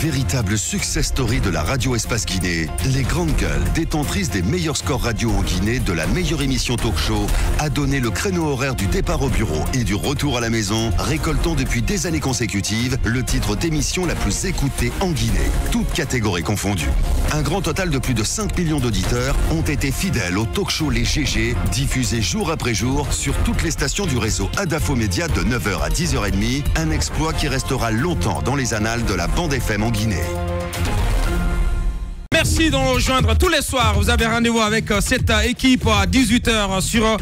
Véritable success story de la radio Espace Guinée, les grandes gueules, détentrices des meilleurs scores radio en Guinée, de la meilleure émission talk show, a donné le créneau horaire du départ au bureau et du retour à la maison, récoltant depuis des années consécutives le titre d'émission la plus écoutée en Guinée, toutes catégories confondues. Un grand total de plus de 5 millions d'auditeurs ont été fidèles au talk show Les GG, diffusé jour après jour sur toutes les stations du réseau Adafo Média de 9h à 10h30, un exploit qui restera longtemps dans les annales de la bande FM en Guinée. Merci de nous rejoindre tous les soirs. Vous avez rendez-vous avec cette équipe à 18h sur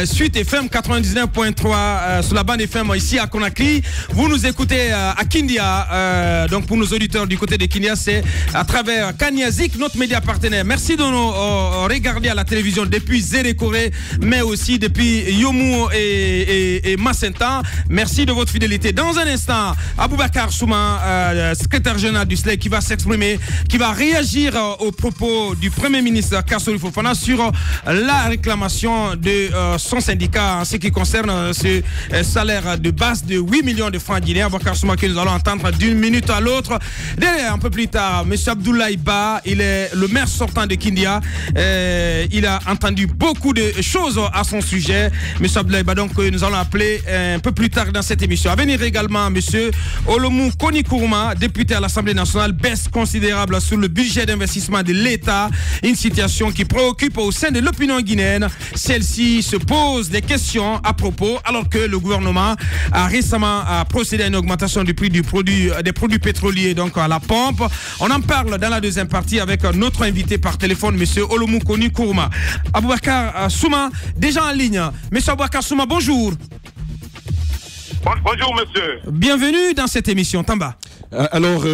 Suite FM 99.3 sur la bande FM ici à Conakry. Vous nous écoutez à Kindia. Donc pour nos auditeurs du côté de Kindia, c'est à travers Kaniazik, notre média partenaire. Merci de nous regarder à la télévision depuis Zérékoré, mais aussi depuis Yomu et Massenta. Merci de votre fidélité. Dans un instant, Aboubakar Souma, secrétaire général du SLEC, qui va s'exprimer, qui va réagir au propos du Premier ministre Kassori Fofana sur la réclamation de son syndicat en ce qui concerne ce salaire de base de 8 millions de francs guinéens. Aboubakar Souma que nous allons entendre d'une minute à l'autre. Derrière, un peu plus tard, M. Abdoulaye Ba, il est le maire sortant de Kindia. Il a entendu beaucoup de choses à son sujet. M. Abdoulaye Ba, donc, nous allons appeler un peu plus tard dans cette émission. À venir également, M. Olomou Konikuruma, député à l'Assemblée nationale, baisse considérable sur le budget d'investissement de l'État, une situation qui préoccupe au sein de l'opinion guinéenne. Celle-ci se pose des questions à propos, alors que le gouvernement a récemment procédé à une augmentation du prix des produits pétroliers, donc à la pompe. On en parle dans la deuxième partie avec notre invité par téléphone, M. Olomou Konikuruma. Aboubakar Souma, déjà en ligne. M. Aboubakar Souma, bonjour. Bonjour, monsieur. Bienvenue dans cette émission. Tamba. Alors,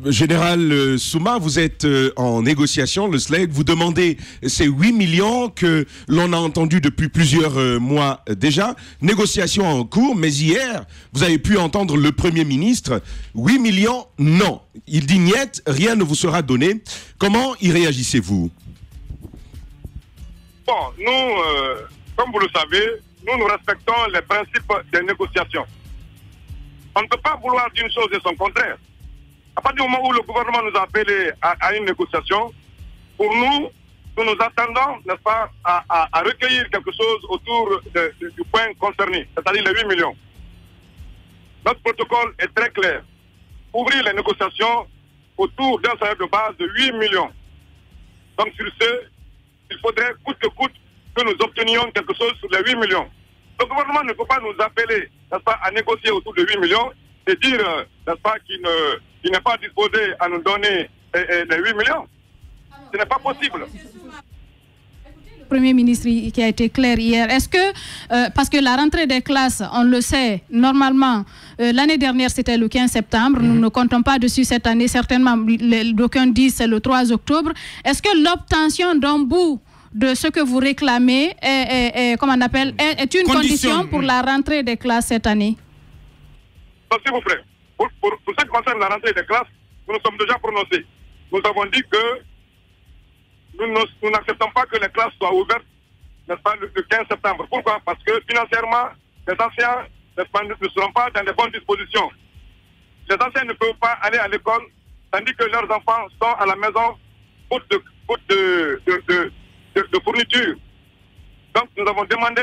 Général Souma, vous êtes en négociation, le SLEC, vous demandez ces 8 millions que l'on a entendu depuis plusieurs mois déjà. Négociation en cours, mais hier, vous avez pu entendre le Premier ministre, 8 millions, non. Il dit niet, rien ne vous sera donné. Comment y réagissez-vous? Bon, nous, comme vous le savez, nous respectons les principes des négociations. On ne peut pas vouloir d'une chose et son contraire. À partir du moment où le gouvernement nous a appelés à une négociation, pour nous nous attendons, n'est-ce pas, à recueillir quelque chose autour du point concerné, c'est-à-dire les 8 millions. Notre protocole est très clair. Ouvrir les négociations autour d'un salaire de base de 8 millions. Donc sur ce, il faudrait coûte que coûte que nous obtenions quelque chose sur les 8 millions. Le gouvernement ne peut pas nous appeler, n'est-ce pas, à négocier autour de 8 millions et dire, n'est-ce pas, qu'il n'est pas disposé à nous donner les 8 millions. Ce n'est pas possible. Le Premier ministre qui a été clair hier, est-ce que, parce que la rentrée des classes, on le sait, normalement, l'année dernière c'était le 15 septembre, nous ne comptons pas dessus cette année, certainement, d'aucuns disent c'est le 3 octobre. Est-ce que l'obtention d'un bout de ce que vous réclamez comment on appelle, est une condition pour la rentrée des classes cette année? S'il vous plaît, pour ce qui concerne la rentrée des classes, nous nous sommes déjà prononcés. Nous avons dit que nous n'acceptons pas que les classes soient ouvertes, n'est-ce pas, le 15 septembre. Pourquoi? Parce que financièrement, les anciens, n'est-ce pas, ne seront pas dans les bonnes dispositions. Les anciens ne peuvent pas aller à l'école, tandis que leurs enfants sont à la maison faute de fourniture. Donc nous avons demandé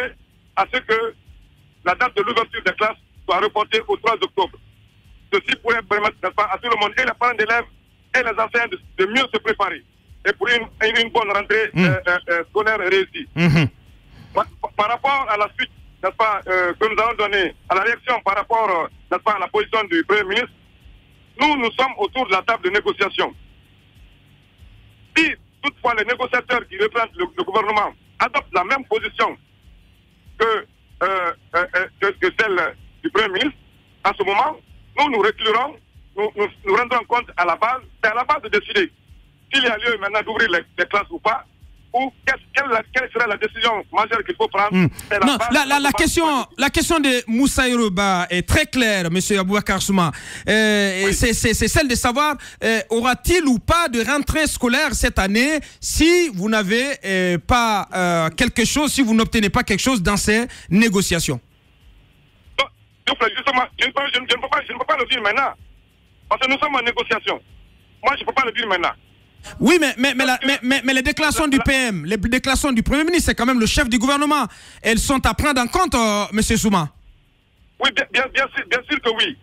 à ce que la date de l'ouverture des classes soit reportée au 3 octobre. Ceci pourrait permettre, n'est-ce pas, à tout le monde, et les parents d'élèves et les enseignants de mieux se préparer et pour une bonne rentrée scolaire réussie. Par rapport à la suite, n'est-ce pas, que nous allons donner à la réaction par rapport, n'est-ce pas, à la position du Premier ministre, nous sommes autour de la table de négociation. Si toutefois les négociateurs qui représentent le gouvernement adoptent la même position que celle du Premier ministre, à ce moment, nous reculerons, nous rendrons compte à la base, c'est à la base de décider s'il y a lieu maintenant d'ouvrir les classes ou pas, ou quelle sera la décision majeure qu'il faut prendre. Non, la question de Moussa Yoruba est très claire, M. Aboubakar Souma. Oui. C'est celle de savoir, aura-t-il ou pas de rentrée scolaire cette année si vous n'avez pas quelque chose, si vous n'obtenez pas quelque chose dans ces négociations? Justement, je ne peux pas le dire maintenant. Parce que nous sommes en négociation. Moi, je ne peux pas le dire maintenant. Oui, mais les déclarations du PM, les déclarations du Premier ministre, c'est quand même le chef du gouvernement. Elles sont à prendre en compte, M. Souma. Oui, bien sûr que oui.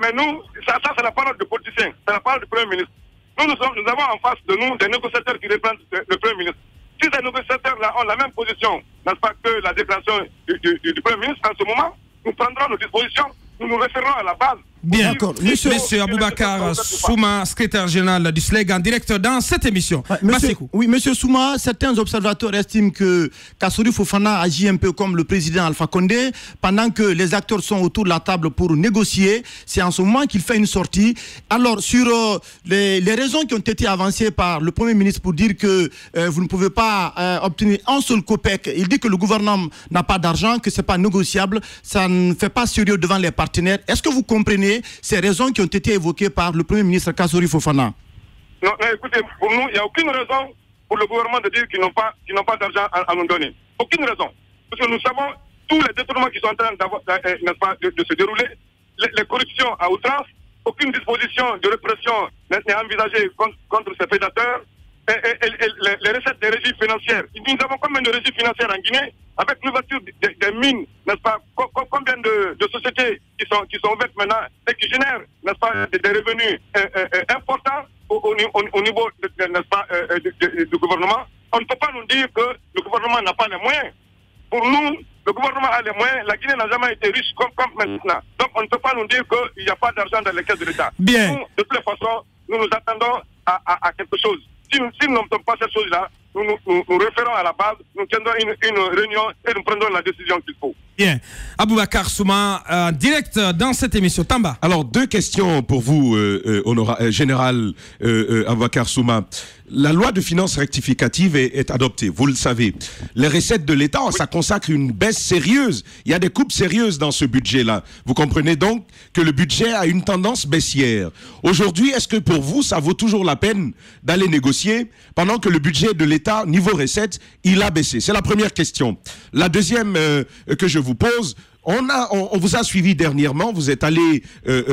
Mais nous, ça c'est la parole du politicien, c'est la parole du Premier ministre. Nous avons en face de nous des négociateurs qui représentent le Premier ministre. Si ces négociateurs-là ont la même position, n'est-ce pas, que la déclaration du Premier ministre, en ce moment, nous prendrons nos dispositions, nous nous référons à la base. Bien, Monsieur Aboubacar Souma, secrétaire général du SLEG, en direct dans cette émission. Monsieur Souma, certains observateurs estiment que Kassory Fofana agit un peu comme le président Alpha Condé. Pendant que les acteurs sont autour de la table pour négocier, c'est en ce moment qu'il fait une sortie. Alors, sur les raisons qui ont été avancées par le Premier ministre pour dire que vous ne pouvez pas obtenir un seul copec, il dit que le gouvernement n'a pas d'argent, que ce n'est pas négociable, ça ne fait pas sérieux devant les partenaires. Est-ce que vous comprenez ces raisons qui ont été évoquées par le Premier ministre Kassory Fofana? Non, écoutez, pour nous, il n'y a aucune raison pour le gouvernement de dire qu'ils n'ont pas d'argent à nous donner. Aucune raison. Parce que nous savons tous les détournements qui sont en train de se dérouler, les corruptions à outrance, aucune disposition de répression n'est envisagée contre ces prédateurs, et les recettes des régies financières. Nous avons combien de régies financières en Guinée? Avec l'ouverture des mines, n'est-ce pas, combien de sociétés qui sont ouvertes maintenant et qui génèrent, n'est-ce pas, des revenus importants au niveau, n'est-ce pas, du gouvernement. On ne peut pas nous dire que le gouvernement n'a pas les moyens. Pour nous, le gouvernement a les moyens. La Guinée n'a jamais été riche comme maintenant. Donc on ne peut pas nous dire qu'il n'y a pas d'argent dans les caisses de l'État. Bien. Nous, de toute façon, nous nous attendons à quelque chose. Si nous n'obtenons pas cette chose-là, nous référons à la base, nous tiendrons une réunion et nous prendrons la décision qu'il faut. Bien. Aboubacar Souma, direct dans cette émission. Tamba. Alors, deux questions pour vous, général Aboubacar Souma. La loi de finances rectificative est adoptée, vous le savez. Les recettes de l'État, ça consacre une baisse sérieuse. Il y a des coupes sérieuses dans ce budget-là. Vous comprenez donc que le budget a une tendance baissière. Aujourd'hui, est-ce que pour vous, ça vaut toujours la peine d'aller négocier pendant que le budget de l'État, niveau recettes, il a baissé? C'est la première question. La deuxième que je vous pose, on vous a suivi dernièrement, vous êtes allé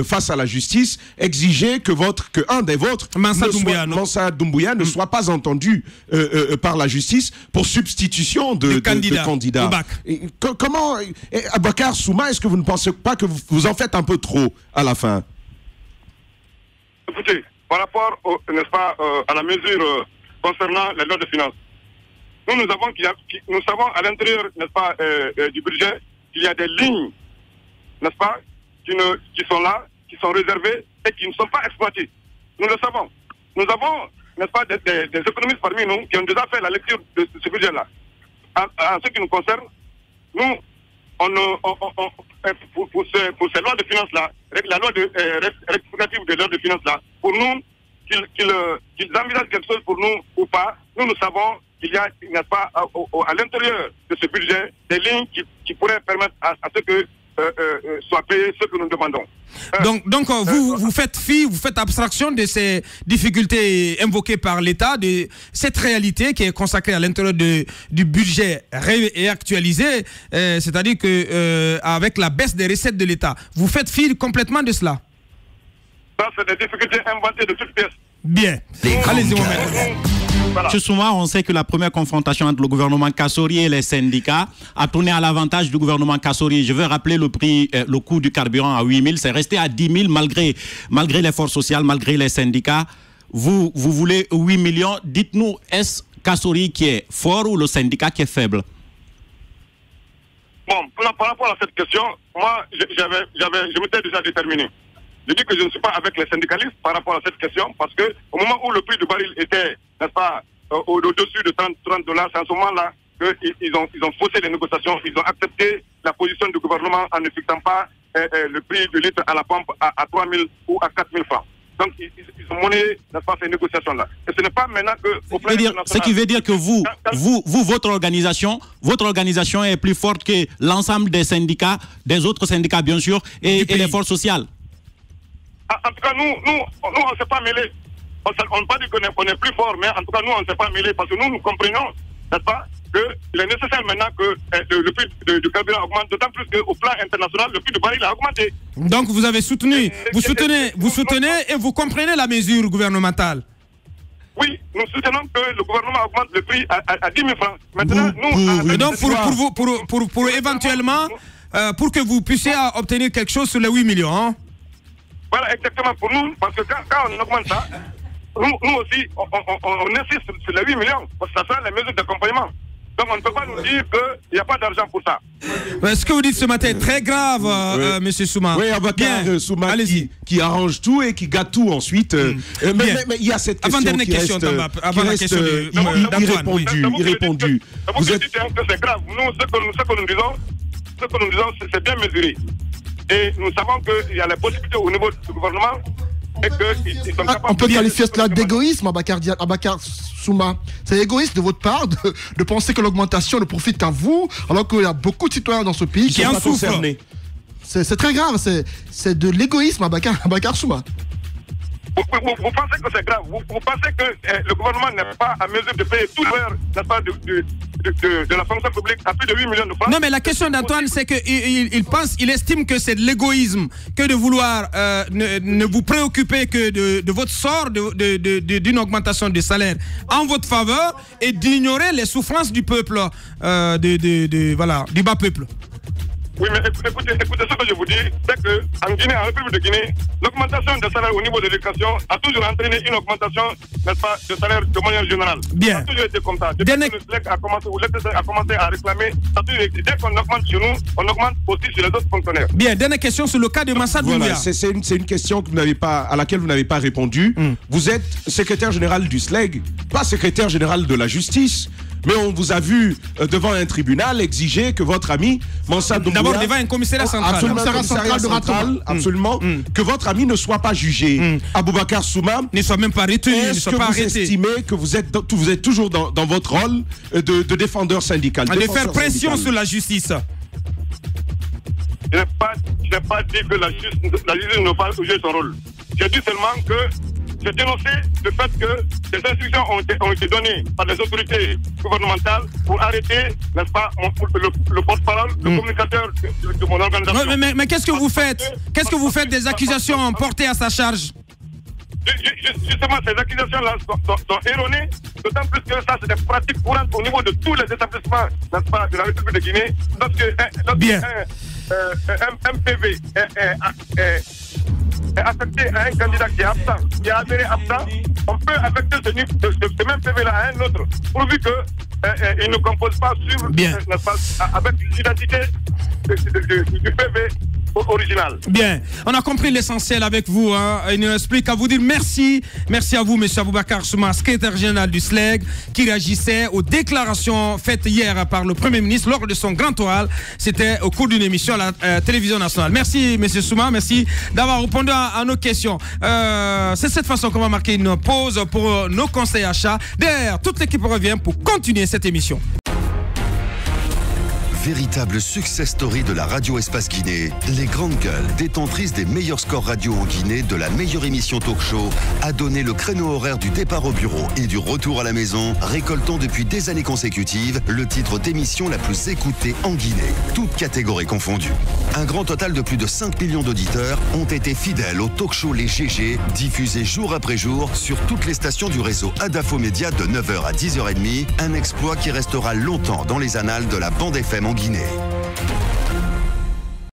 face à la justice exiger que un des vôtres, Mansa Doumbouya, ne soit pas entendu par la justice pour substitution de candidats. Comment, Aboubacar Souma, est-ce que vous ne pensez pas que vous en faites un peu trop à la fin? Écoutez, par rapport n'est-ce pas, à la mesure concernant la loi de finances, nous savons à l'intérieur, n'est-ce pas, du budget, qu'il y a des lignes, n'est-ce pas, qui sont là, qui sont réservées et qui ne sont pas exploitées. Nous le savons. Nous avons, n'est-ce pas, des économistes parmi nous qui ont déjà fait la lecture de ce budget-là. En ce qui nous concerne, nous, pour ces lois de finances-là, la loi rectificative de loi de finances-là, pour nous, qu'ils envisagent quelque chose pour nous ou pas, nous savons qu'il y a, n'est-ce pas, à l'intérieur de ce budget, des lignes qui pourraient permettre à ce que soit payé ce que nous demandons. Donc vous faites fi, vous faites abstraction de ces difficultés invoquées par l'État, de cette réalité qui est consacrée à l'intérieur du budget réactualisé, c'est-à-dire que avec la baisse des recettes de l'État, vous faites fi complètement de cela. Ça, c'est des difficultés inventées de toutes pièces. Bien. Allez-y, voilà. Monsieur Souma, on sait que la première confrontation entre le gouvernement Kassory et les syndicats a tourné à l'avantage du gouvernement Kassory. Je veux rappeler le coût du carburant à 8 000. C'est resté à 10 000 malgré l'effort social, malgré les syndicats. Vous voulez 8 millions. Dites-nous, est-ce Kassory qui est fort ou le syndicat qui est faible? Bon, par rapport à cette question, moi, je m'étais déjà déterminé. Je dis que je ne suis pas avec les syndicalistes par rapport à cette question parce que au moment où le prix du baril était, n'est-ce pas, au-dessus de 30 $, c'est à ce moment-là qu'ils ont faussé les négociations, ils ont accepté la position du gouvernement en ne fixant pas le prix du litre à la pompe à 3 000 ou à 4 000 francs. Donc ils ont mené, n'est-ce pas, ces négociations-là. Et ce n'est pas maintenant que... Ce qui veut dire que votre organisation est plus forte que l'ensemble des syndicats, des autres syndicats bien sûr, et les forces sociales. En tout cas, nous on ne s'est pas mêlés. On ne peut pas dire qu'on est plus fort, mais en tout cas, nous, on ne s'est pas mêlés parce que nous comprenons, n'est-ce pas, qu'il est nécessaire maintenant que le prix du carburant augmente, d'autant plus qu'au plan international, le prix du baril a augmenté. Donc vous avez soutenu, vous soutenez et vous comprenez la mesure gouvernementale. Oui, nous soutenons que le gouvernement augmente le prix à 10 000 francs. Maintenant, nous... donc pour éventuellement, pour que vous puissiez obtenir quelque chose sur les 8 millions. Hein? Voilà, exactement pour nous, parce que quand on augmente ça, nous aussi, on insiste sur les 8 millions, parce que ça sera les mesures d'accompagnement. Donc on ne peut pas nous dire qu'il n'y a pas d'argent pour ça. Ce que vous dites ce matin est très grave, M. Souma. Oui, Aboubakar Souma qui arrange tout et qui gâte tout ensuite. Mais il y a cette question qui reste irrépondue. Vous êtes... C'est grave. Nous, ce que nous disons, c'est bien mesuré. Et nous savons qu'il y a les possibilités au niveau du gouvernement. On peut qualifier cela d'égoïsme, Aboubakar Souma. C'est égoïste de votre part de penser que l'augmentation ne profite qu'à vous, alors qu'il y a beaucoup de citoyens dans ce pays qui sont pas concernés. C'est très grave, c'est de l'égoïsme, Aboubakar Souma. Vous pensez que c'est grave? Vous pensez que le gouvernement n'est pas à mesure de payer tout l'heure de la fonction publique à plus de 8 millions de francs? Non, mais la question d'Antoine, c'est qu'il estime que c'est de l'égoïsme que de vouloir ne vous préoccuper que de votre sort, d'une augmentation des salaires en votre faveur et d'ignorer les souffrances du peuple, du bas peuple. Oui, mais écoutez ce que je vous dis, c'est qu'en Guinée, en République de Guinée, l'augmentation des salaires au niveau de l'éducation a toujours entraîné une augmentation, n'est-ce pas, de salaire de moyen général. Bien. Ça a toujours été comme ça. Depuis que le SLEC a commencé à réclamer, ça a toujours été. Dès qu'on augmente chez nous, on augmente aussi chez les autres fonctionnaires. Bien, dernière question sur le cas de Massa Doumbouya. Voilà, c'est une question à laquelle vous n'avez pas répondu. Vous êtes secrétaire général du SLEG, pas secrétaire général de la justice. Mais on vous a vu devant un tribunal exiger que votre ami Massa Doumbouya... D'abord devant un commissariat central. Absolument, que votre ami ne soit pas jugé. Aboubakar Souma ne soit même pas retenu, ne soit pas arrêté. Est-ce que vous estimez que vous êtes toujours dans votre rôle de défendeur syndical? De faire pression sur la justice. Je n'ai pas dit que la justice n'a pas joué son rôle. J'ai dit seulement que j'ai dénoncé le fait que des instructions ont été données par les autorités gouvernementales pour arrêter, n'est-ce pas, le porte-parole, le communicateur de mon organisation. Mais qu'est-ce que vous faites? Qu'est-ce que vous faites des accusations portées à sa charge? Justement, ces accusations-là sont erronées, d'autant plus que ça, c'est des pratiques courantes au niveau de tous les établissements, n'est-ce pas, de la République de Guinée. Un PV est affecté à un candidat qui est absent, qui est avéré absent, on peut affecter ce même PV-là à un autre, pourvu qu'il ne compose pas sur, avec l'identité du PV original. Bien, on a compris l'essentiel avec vous. Il nous explique à vous dire merci. Merci à vous, M. Aboubakar Souma, secrétaire général du SLEG, qui réagissait aux déclarations faites hier par le Premier ministre lors de son grand oral. C'était au cours d'une émission à la télévision nationale. Merci, M. Souma. Merci d'avoir répondu à nos questions. C'est cette façon qu'on va marquer une pause pour nos conseils achats. Derrière, toute l'équipe revient pour continuer cette émission. Véritable success story de la radio Espace Guinée, les grandes gueules, détentrices des meilleurs scores radio en Guinée de la meilleure émission talk show, a donné le créneau horaire du départ au bureau et du retour à la maison, récoltant depuis des années consécutives le titre d'émission la plus écoutée en Guinée, toutes catégories confondues. Un grand total de plus de 5 millions d'auditeurs ont été fidèles au talk show Les GG, diffusé jour après jour sur toutes les stations du réseau Adafo Média de 9h à 10h30, un exploit qui restera longtemps dans les annales de la bande FM en Guinée.